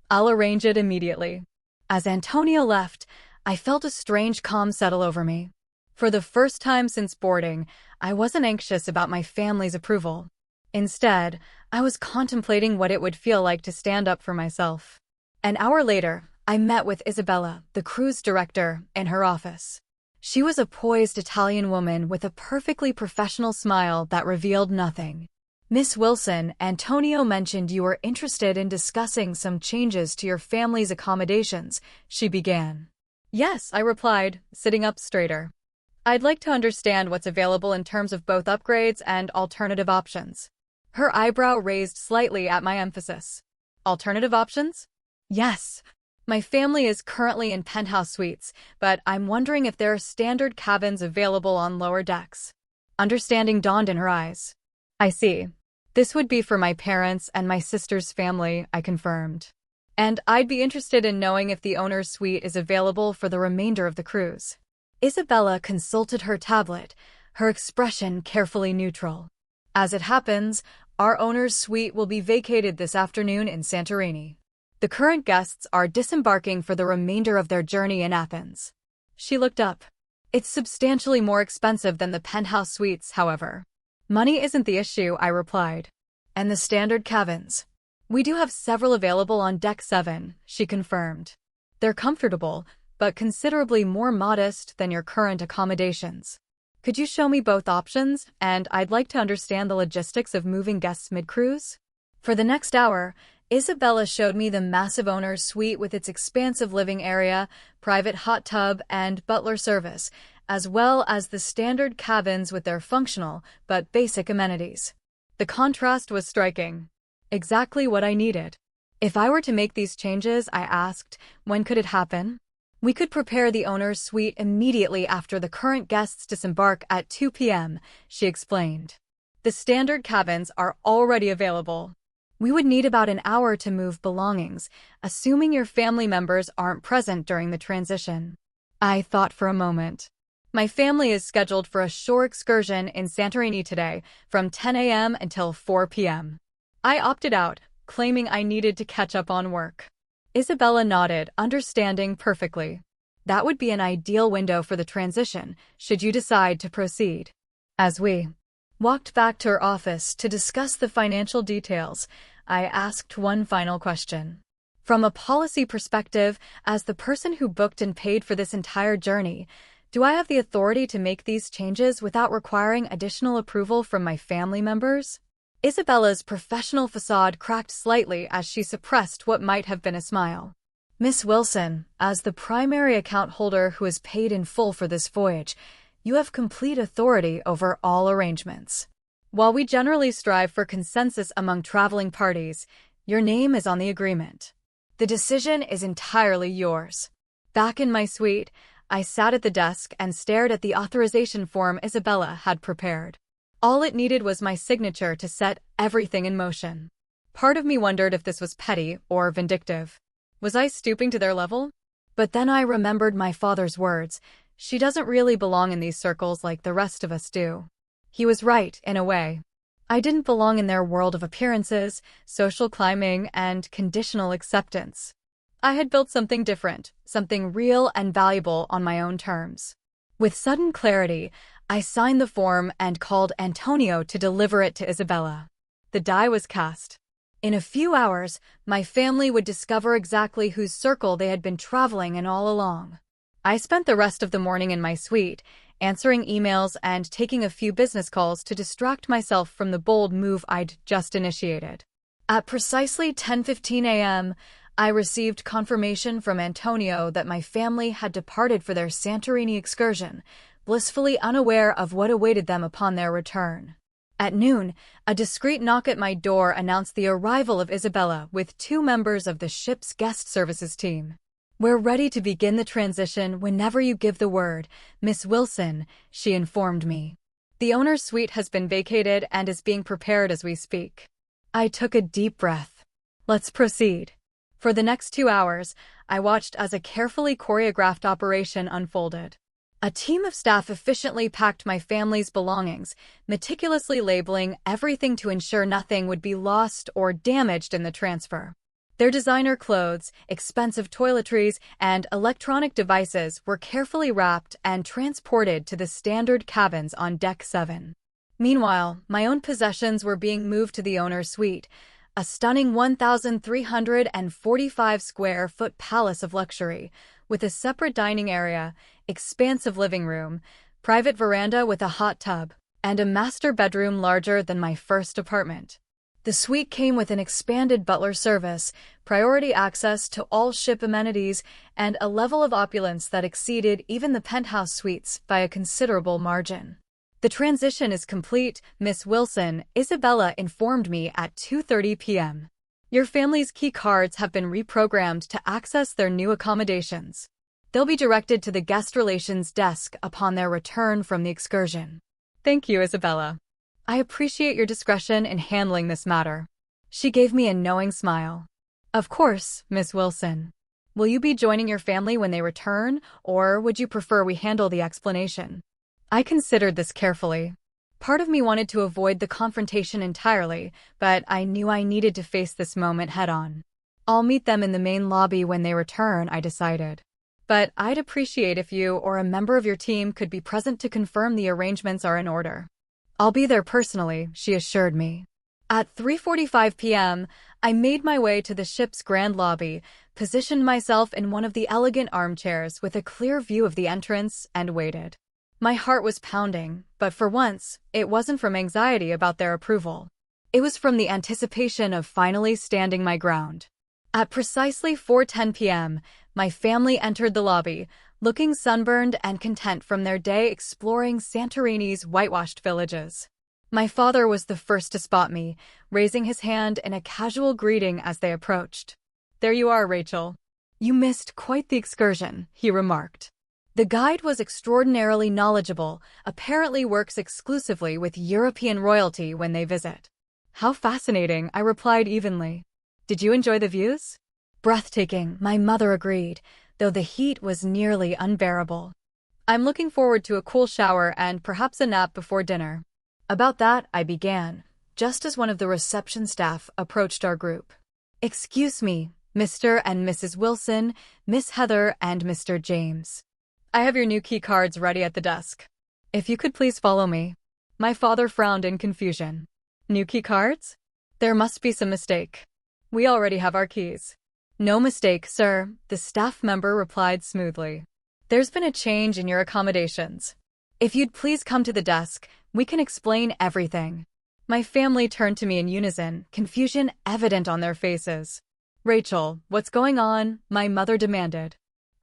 I'll arrange it immediately." As Antonio left, I felt a strange calm settle over me. For the first time since boarding, I wasn't anxious about my family's approval. Instead, I was contemplating what it would feel like to stand up for myself. An hour later, I met with Isabella, the cruise director, in her office. She was a poised Italian woman with a perfectly professional smile that revealed nothing. "Miss Wilson, Antonio mentioned you were interested in discussing some changes to your family's accommodations," she began. "Yes," I replied, sitting up straighter. "I'd like to understand what's available in terms of both upgrades and alternative options." Her eyebrow raised slightly at my emphasis. "Alternative options?" "Yes. My family is currently in penthouse suites, but I'm wondering if there are standard cabins available on lower decks." Understanding dawned in her eyes. "I see. This would be for my parents and my sister's family," I confirmed. "And I'd be interested in knowing if the owner's suite is available for the remainder of the cruise." Isabella consulted her tablet, her expression carefully neutral. "As it happens, our owner's suite will be vacated this afternoon in Santorini. The current guests are disembarking for the remainder of their journey in Athens." She looked up. "It's substantially more expensive than the penthouse suites, however." "Money isn't the issue," I replied. "And the standard cabins?" "We do have several available on Deck 7, she confirmed. "They're comfortable, but considerably more modest than your current accommodations." "Could you show me both options, and I'd like to understand the logistics of moving guests mid-cruise?" For the next hour, Isabella showed me the massive owner's suite with its expansive living area, private hot tub, and butler service, as well as the standard cabins with their functional but basic amenities. The contrast was striking. Exactly what I needed. "If I were to make these changes," I asked, "when could it happen?" "We could prepare the owner's suite immediately after the current guests disembark at 2 p.m., she explained. "The standard cabins are already available. We would need about an hour to move belongings, assuming your family members aren't present during the transition." I thought for a moment. "My family is scheduled for a shore excursion in Santorini today, from 10 a.m. until 4 p.m. I opted out, claiming I needed to catch up on work. Isabella nodded, understanding perfectly. That would be an ideal window for the transition, should you decide to proceed. As we walked back to her office to discuss the financial details, I asked one final question. "From a policy perspective, as the person who booked and paid for this entire journey, do I have the authority to make these changes without requiring additional approval from my family members?" Isabella's professional facade cracked slightly as she suppressed what might have been a smile. "Miss Wilson, as the primary account holder who has paid in full for this voyage, you have complete authority over all arrangements. While we generally strive for consensus among traveling parties, your name is on the agreement. The decision is entirely yours." Back in my suite, I sat at the desk and stared at the authorization form Isabella had prepared. All it needed was my signature to set everything in motion. Part of me wondered if this was petty or vindictive. Was I stooping to their level? But then I remembered my father's words. She doesn't really belong in these circles like the rest of us do. He was right, in a way. I didn't belong in their world of appearances, social climbing, and conditional acceptance. I had built something different, something real and valuable on my own terms. With sudden clarity, I signed the form and called Antonio to deliver it to Isabella. The die was cast. In a few hours, my family would discover exactly whose circle they had been traveling in all along. I spent the rest of the morning in my suite, answering emails and taking a few business calls to distract myself from the bold move I'd just initiated. At precisely 10:15 a.m., I received confirmation from Antonio that my family had departed for their Santorini excursion, blissfully unaware of what awaited them upon their return. At noon, a discreet knock at my door announced the arrival of Isabella with 2 members of the ship's guest services team. "We're ready to begin the transition whenever you give the word, Miss Wilson," she informed me. "The owner's suite has been vacated and is being prepared as we speak." I took a deep breath. Let's proceed. For the next 2 hours, I watched as a carefully choreographed operation unfolded. A team of staff efficiently packed my family's belongings, meticulously labeling everything to ensure nothing would be lost or damaged in the transfer. Their designer clothes, expensive toiletries, and electronic devices were carefully wrapped and transported to the standard cabins on Deck 7. Meanwhile, my own possessions were being moved to the owner's suite, a stunning 1,345-square-foot palace of luxury, with a separate dining area, expansive living room, private veranda with a hot tub, and a master bedroom larger than my first apartment. The suite came with an expanded butler service, priority access to all ship amenities, and a level of opulence that exceeded even the penthouse suites by a considerable margin. "The transition is complete, Miss Wilson," Isabella informed me at 2:30 p.m. "Your family's key cards have been reprogrammed to access their new accommodations. They'll be directed to the guest relations desk upon their return from the excursion." "Thank you, Isabella. I appreciate your discretion in handling this matter." She gave me a knowing smile. "Of course, Miss Wilson. Will you be joining your family when they return, or would you prefer we handle the explanation?" I considered this carefully. Part of me wanted to avoid the confrontation entirely, but I knew I needed to face this moment head-on. "I'll meet them in the main lobby when they return," I decided. "But I'd appreciate if you or a member of your team could be present to confirm the arrangements are in order." "I'll be there personally," she assured me. At 3:45 p.m., I made my way to the ship's grand lobby, positioned myself in one of the elegant armchairs with a clear view of the entrance, and waited. My heart was pounding, but for once, it wasn't from anxiety about their approval. It was from the anticipation of finally standing my ground. At precisely 4:10 p.m., my family entered the lobby, looking sunburned and content from their day exploring Santorini's whitewashed villages. My father was the first to spot me, raising his hand in a casual greeting as they approached. "There you are, Rachel. You missed quite the excursion," he remarked. The guide was extraordinarily knowledgeable, apparently works exclusively with European royalty when they visit. "How fascinating," I replied evenly. "Did you enjoy the views?" "Breathtaking," my mother agreed, though the heat was nearly unbearable. "I'm looking forward to a cool shower and perhaps a nap before dinner." About that, I began, just as one of the reception staff approached our group. "Excuse me, Mr. and Mrs. Wilson, Miss Heather, and Mr. James. I have your new key cards ready at the desk. If you could please follow me." My father frowned in confusion. "New key cards? There must be some mistake. We already have our keys." "No mistake, sir," the staff member replied smoothly. "There's been a change in your accommodations. If you'd please come to the desk, we can explain everything." My family turned to me in unison, confusion evident on their faces. "Rachel, what's going on?" my mother demanded.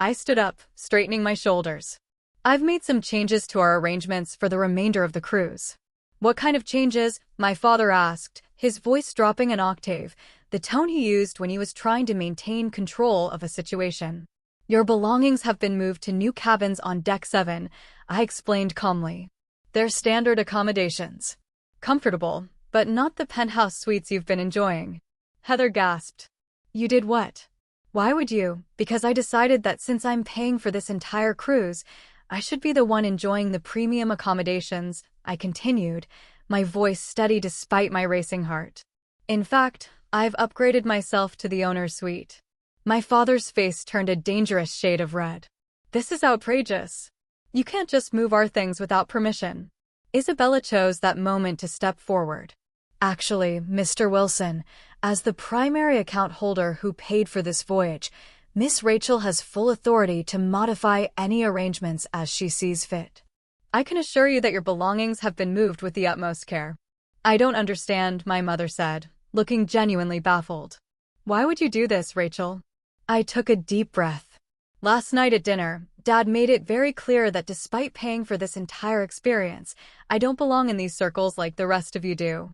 I stood up, straightening my shoulders. "I've made some changes to our arrangements for the remainder of the cruise." "What kind of changes?" my father asked, his voice dropping an octave, the tone he used when he was trying to maintain control of a situation. "Your belongings have been moved to new cabins on Deck 7, I explained calmly. "They're standard accommodations. Comfortable, but not the penthouse suites you've been enjoying." Heather gasped. "You did what?" "Why would you?" "Because I decided that since I'm paying for this entire cruise, I should be the one enjoying the premium accommodations," I continued, my voice steady despite my racing heart. "In fact, I've upgraded myself to the owner's suite." My father's face turned a dangerous shade of red. "This is outrageous." You can't just move our things without permission. Isabella chose that moment to step forward. Actually, Mr. Wilson, as the primary account holder who paid for this voyage, Miss Rachel has full authority to modify any arrangements as she sees fit. I can assure you that your belongings have been moved with the utmost care. I don't understand, my mother said, looking genuinely baffled. Why would you do this, Rachel? I took a deep breath. Last night at dinner, Dad made it very clear that despite paying for this entire experience, I don't belong in these circles like the rest of you do.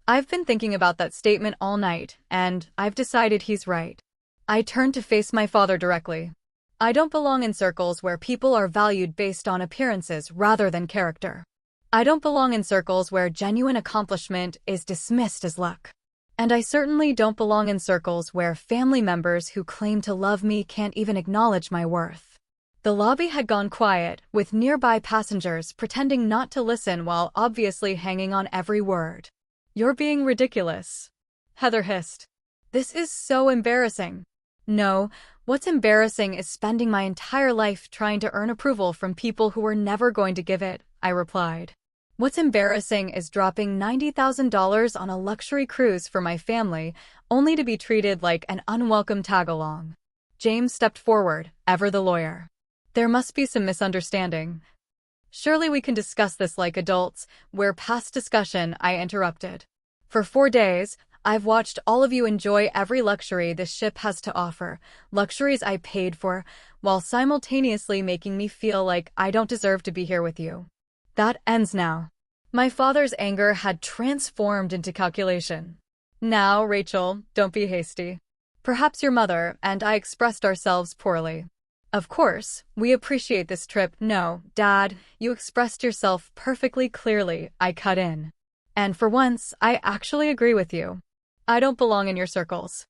I've been thinking about that statement all night, and I've decided he's right. I turned to face my father directly. I don't belong in circles where people are valued based on appearances rather than character. I don't belong in circles where genuine accomplishment is dismissed as luck. And I certainly don't belong in circles where family members who claim to love me can't even acknowledge my worth. The lobby had gone quiet, with nearby passengers pretending not to listen while obviously hanging on every word. You're being ridiculous. Heather hissed. This is so embarrassing. No, what's embarrassing is spending my entire life trying to earn approval from people who were never going to give it, I replied. What's embarrassing is dropping $90,000 on a luxury cruise for my family, only to be treated like an unwelcome tag-along. James stepped forward, ever the lawyer. There must be some misunderstanding. Surely we can discuss this like adults, where past discussion I interrupted. For 4 days, I've watched all of you enjoy every luxury this ship has to offer, luxuries I paid for, while simultaneously making me feel like I don't deserve to be here with you. That ends now. My father's anger had transformed into calculation. Now, Rachel, don't be hasty. Perhaps your mother and I expressed ourselves poorly. Of course, we appreciate this trip. No, Dad, you expressed yourself perfectly clearly, I cut in. And for once, I actually agree with you. I don't belong in your circles.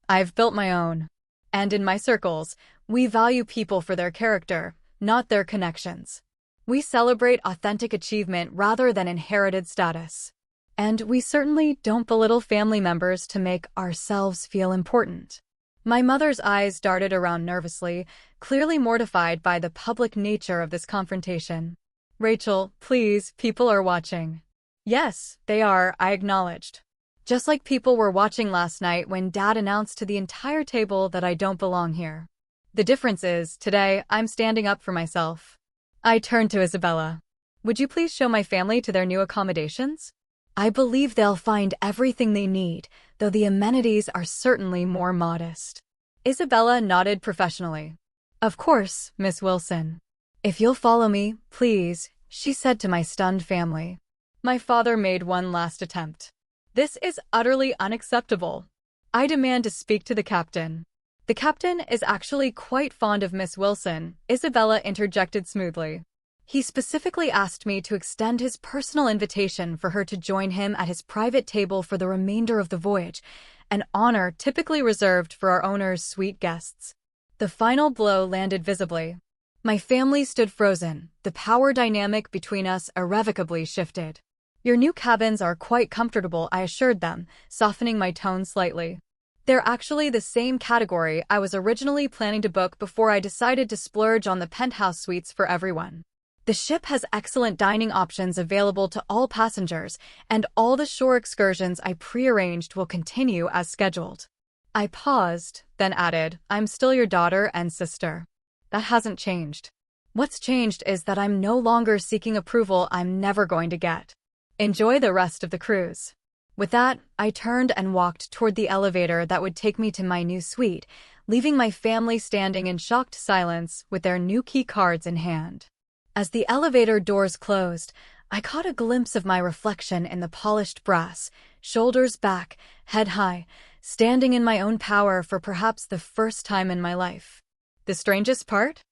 I've built my own. And in my circles, we value people for their character, not their connections. We celebrate authentic achievement rather than inherited status. And we certainly don't belittle family members to make ourselves feel important. My mother's eyes darted around nervously, clearly mortified by the public nature of this confrontation. Rachel, please, people are watching. Yes, they are, I acknowledged. Just like people were watching last night when Dad announced to the entire table that I don't belong here. The difference is, today, I'm standing up for myself. I turned to Isabella. Would you please show my family to their new accommodations? I believe they'll find everything they need, though the amenities are certainly more modest. Isabella nodded professionally. Of course, Miss Wilson. If you'll follow me, please, she said to my stunned family. My father made one last attempt. This is utterly unacceptable. I demand to speak to the captain. The captain is actually quite fond of Miss Wilson, Isabella interjected smoothly. He specifically asked me to extend his personal invitation for her to join him at his private table for the remainder of the voyage, an honor typically reserved for our owner's suite guests. The final blow landed visibly. My family stood frozen, the power dynamic between us irrevocably shifted. Your new cabins are quite comfortable, I assured them, softening my tone slightly. They're actually the same category I was originally planning to book before I decided to splurge on the penthouse suites for everyone. The ship has excellent dining options available to all passengers, and all the shore excursions I pre-arranged will continue as scheduled. I paused, then added, I'm still your daughter and sister. That hasn't changed. What's changed is that I'm no longer seeking approval I'm never going to get. Enjoy the rest of the cruise. With that, I turned and walked toward the elevator that would take me to my new suite, leaving my family standing in shocked silence with their new key cards in hand. As the elevator doors closed, I caught a glimpse of my reflection in the polished brass, shoulders back, head high, standing in my own power for perhaps the first time in my life. The strangest part?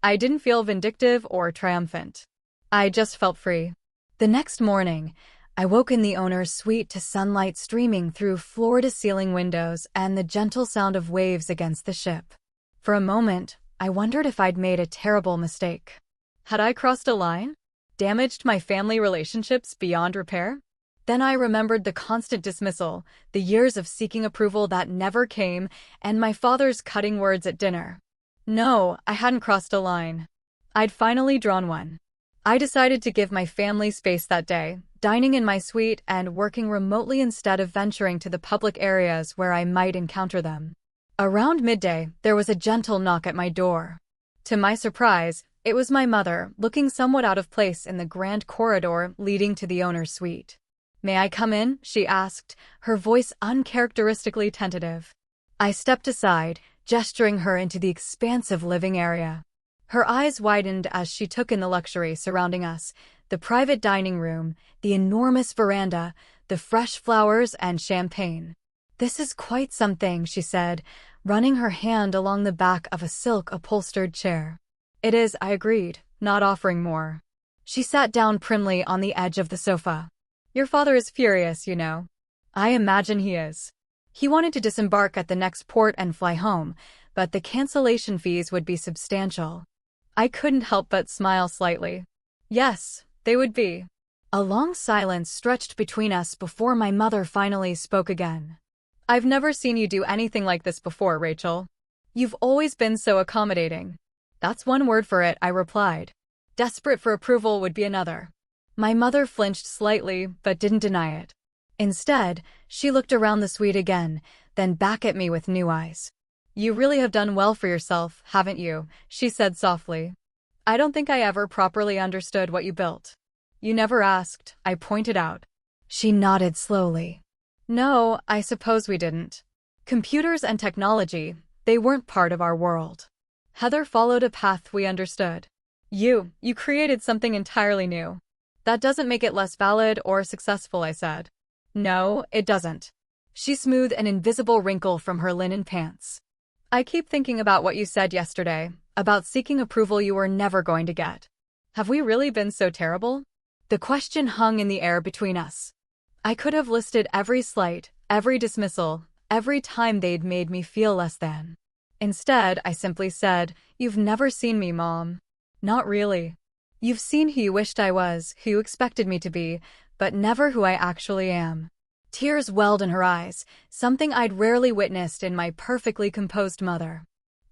I didn't feel vindictive or triumphant. I just felt free. The next morning, I woke in the owner's suite to sunlight streaming through floor-to-ceiling windows and the gentle sound of waves against the ship. For a moment, I wondered if I'd made a terrible mistake. Had I crossed a line? Damaged my family relationships beyond repair? Then I remembered the constant dismissal, the years of seeking approval that never came, and my father's cutting words at dinner. No, I hadn't crossed a line. I'd finally drawn one. I decided to give my family space that day, dining in my suite and working remotely instead of venturing to the public areas where I might encounter them. Around midday, there was a gentle knock at my door. To my surprise, it was my mother, looking somewhat out of place in the grand corridor leading to the owner's suite. "May I come in?" she asked, her voice uncharacteristically tentative. I stepped aside, gesturing her into the expansive living area. Her eyes widened as she took in the luxury surrounding us, the private dining room, the enormous veranda, the fresh flowers and champagne. "This is quite something," she said, running her hand along the back of a silk-upholstered chair. "It is," I agreed, not offering more. She sat down primly on the edge of the sofa. "Your father is furious, you know." "I imagine he is. He wanted to disembark at the next port and fly home, but the cancellation fees would be substantial." I couldn't help but smile slightly. Yes, they would be. A long silence stretched between us before my mother finally spoke again. "I've never seen you do anything like this before, Rachel. You've always been so accommodating." "That's one word for it," I replied. "Desperate for approval would be another." My mother flinched slightly, but didn't deny it. Instead, she looked around the suite again, then back at me with new eyes. "You really have done well for yourself, haven't you?" she said softly. "I don't think I ever properly understood what you built." "You never asked," I pointed out. She nodded slowly. "No, I suppose we didn't. Computers and technology, they weren't part of our world. Heather followed a path we understood. You created something entirely new." "That doesn't make it less valid or successful," I said. "No, it doesn't." She smoothed an invisible wrinkle from her linen pants. "I keep thinking about what you said yesterday, about seeking approval you were never going to get. Have we really been so terrible?" The question hung in the air between us. I could have listed every slight, every dismissal, every time they'd made me feel less than. Instead, I simply said, "You've never seen me, Mom." "Not really. You've seen who you wished I was, who you expected me to be, but never who I actually am." Tears welled in her eyes, something I'd rarely witnessed in my perfectly composed mother.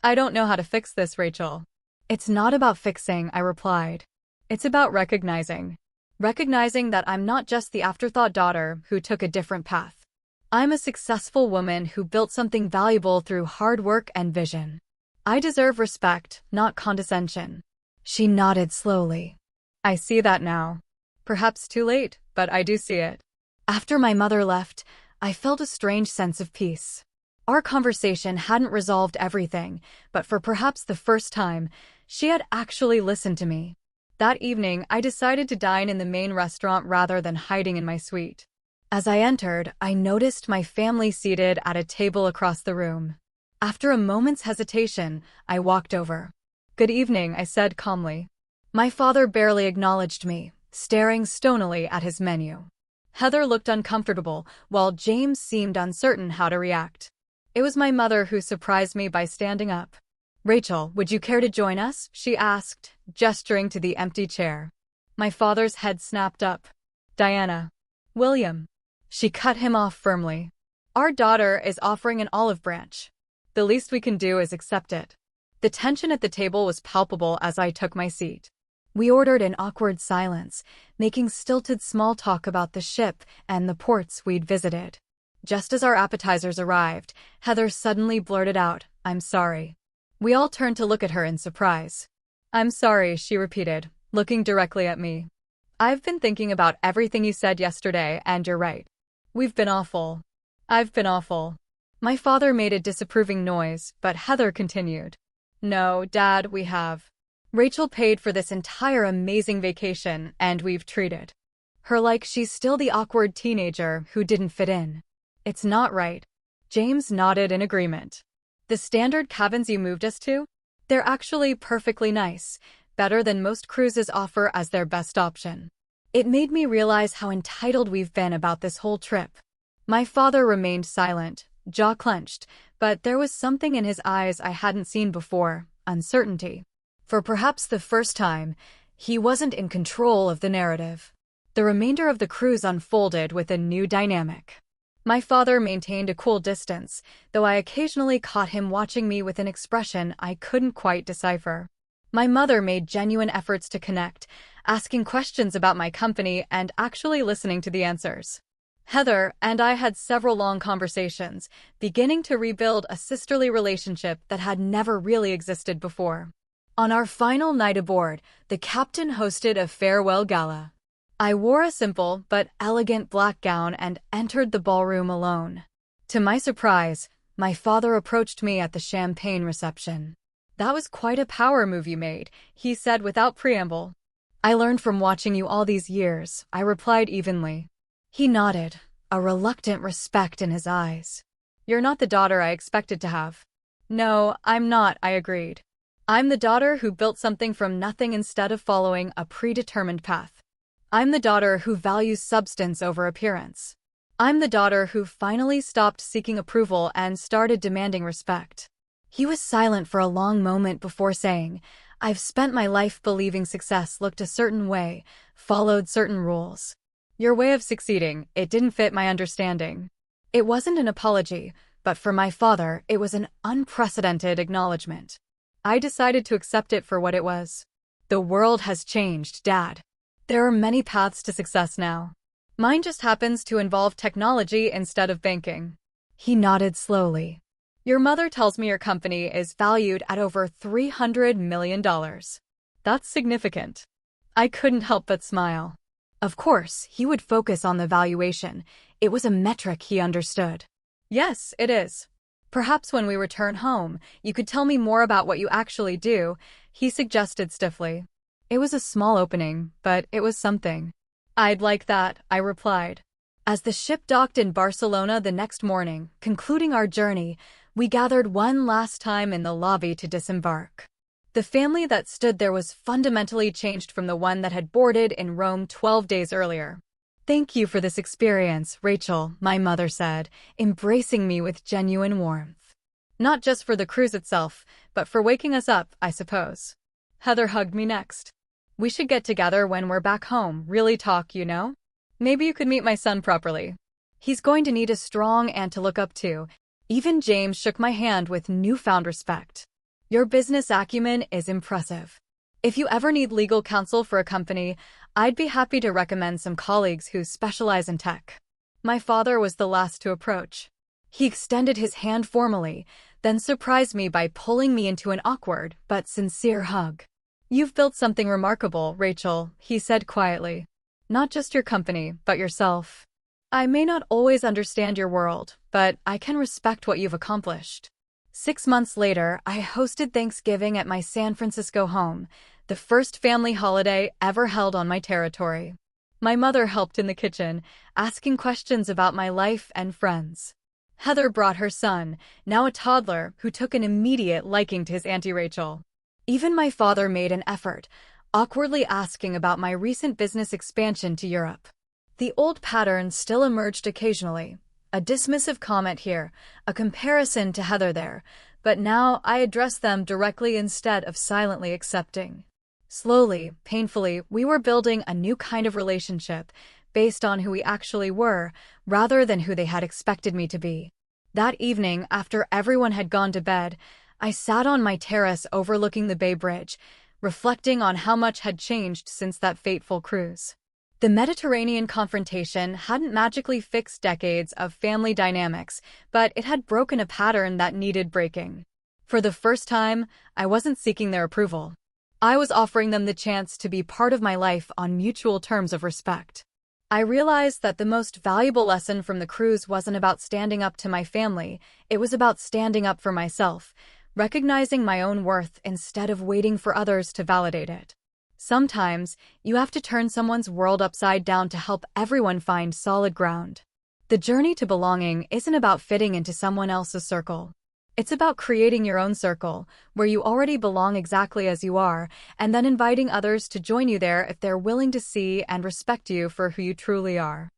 "I don't know how to fix this, Rachel." "It's not about fixing," I replied. "It's about recognizing. Recognizing that I'm not just the afterthought daughter who took a different path. I'm a successful woman who built something valuable through hard work and vision. I deserve respect, not condescension." She nodded slowly. "I see that now. Perhaps too late, but I do see it." After my mother left, I felt a strange sense of peace. Our conversation hadn't resolved everything, but for perhaps the first time, she had actually listened to me. That evening, I decided to dine in the main restaurant rather than hiding in my suite. As I entered, I noticed my family seated at a table across the room. After a moment's hesitation, I walked over. "Good evening," I said calmly. My father barely acknowledged me, staring stonily at his menu. Heather looked uncomfortable, while James seemed uncertain how to react. It was my mother who surprised me by standing up. "Rachel, would you care to join us?" she asked, gesturing to the empty chair. My father's head snapped up. "Diana." "William." She cut him off firmly. "Our daughter is offering an olive branch. The least we can do is accept it." The tension at the table was palpable as I took my seat. We ordered in awkward silence, making stilted small talk about the ship and the ports we'd visited. Just as our appetizers arrived, Heather suddenly blurted out, "I'm sorry." We all turned to look at her in surprise. "I'm sorry," she repeated, looking directly at me. "I've been thinking about everything you said yesterday, and you're right. We've been awful. I've been awful." My father made a disapproving noise, but Heather continued. "No, Dad, we have. Rachel paid for this entire amazing vacation, and we've treated her like she's still the awkward teenager who didn't fit in. It's not right." James nodded in agreement. "The standard cabins you moved us to? They're actually perfectly nice, better than most cruises offer as their best option." It made me realize how entitled we've been about this whole trip. My father remained silent, jaw clenched, but there was something in his eyes I hadn't seen before, uncertainty. For perhaps the first time, he wasn't in control of the narrative. The remainder of the cruise unfolded with a new dynamic. My father maintained a cool distance, though I occasionally caught him watching me with an expression I couldn't quite decipher. My mother made genuine efforts to connect, asking questions about my company and actually listening to the answers. Heather and I had several long conversations, beginning to rebuild a sisterly relationship that had never really existed before. On our final night aboard, the captain hosted a farewell gala. I wore a simple but elegant black gown and entered the ballroom alone. To my surprise, my father approached me at the champagne reception. "That was quite a power move you made," he said without preamble. "I learned from watching you all these years," I replied evenly. He nodded, a reluctant respect in his eyes. "You're not the daughter I expected to have." "No, I'm not," I agreed. "I'm the daughter who built something from nothing instead of following a predetermined path. I'm the daughter who values substance over appearance. I'm the daughter who finally stopped seeking approval and started demanding respect." He was silent for a long moment before saying, "I've spent my life believing success looked a certain way, followed certain rules. Your way of succeeding, it didn't fit my understanding." It wasn't an apology, but for my father, it was an unprecedented acknowledgement. I decided to accept it for what it was. "The world has changed, Dad. There are many paths to success now. Mine just happens to involve technology instead of banking." He nodded slowly. "Your mother tells me your company is valued at over $300 million. That's significant." I couldn't help but smile. Of course, he would focus on the valuation. It was a metric he understood. "Yes, it is. Perhaps when we return home, you could tell me more about what you actually do," he suggested stiffly. It was a small opening, but it was something. "I'd like that," I replied. As the ship docked in Barcelona the next morning, concluding our journey, we gathered one last time in the lobby to disembark. The family that stood there was fundamentally changed from the one that had boarded in Rome 12 days earlier. "Thank you for this experience, Rachel," my mother said, embracing me with genuine warmth. "Not just for the cruise itself, but for waking us up, I suppose." Heather hugged me next. "We should get together when we're back home, really talk, you know? Maybe you could meet my son properly. He's going to need a strong aunt to look up to." Even James shook my hand with newfound respect. "Your business acumen is impressive. If you ever need legal counsel for a company, I'd be happy to recommend some colleagues who specialize in tech." My father was the last to approach. He extended his hand formally, then surprised me by pulling me into an awkward but sincere hug. "You've built something remarkable, Rachel," he said quietly. "Not just your company, but yourself. I may not always understand your world, but I can respect what you've accomplished." 6 months later, I hosted Thanksgiving at my San Francisco home, the first family holiday ever held on my territory. My mother helped in the kitchen, asking questions about my life and friends. Heather brought her son, now a toddler, who took an immediate liking to his Auntie Rachel. Even my father made an effort, awkwardly asking about my recent business expansion to Europe. The old pattern still emerged occasionally. A dismissive comment here, a comparison to Heather there, but now I addressed them directly instead of silently accepting. Slowly, painfully, we were building a new kind of relationship, based on who we actually were, rather than who they had expected me to be. That evening, after everyone had gone to bed, I sat on my terrace overlooking the Bay Bridge, reflecting on how much had changed since that fateful cruise. The Mediterranean confrontation hadn't magically fixed decades of family dynamics, but it had broken a pattern that needed breaking. For the first time, I wasn't seeking their approval. I was offering them the chance to be part of my life on mutual terms of respect. I realized that the most valuable lesson from the cruise wasn't about standing up to my family, it was about standing up for myself, recognizing my own worth instead of waiting for others to validate it. Sometimes, you have to turn someone's world upside down to help everyone find solid ground. The journey to belonging isn't about fitting into someone else's circle. It's about creating your own circle, where you already belong exactly as you are, and then inviting others to join you there if they're willing to see and respect you for who you truly are.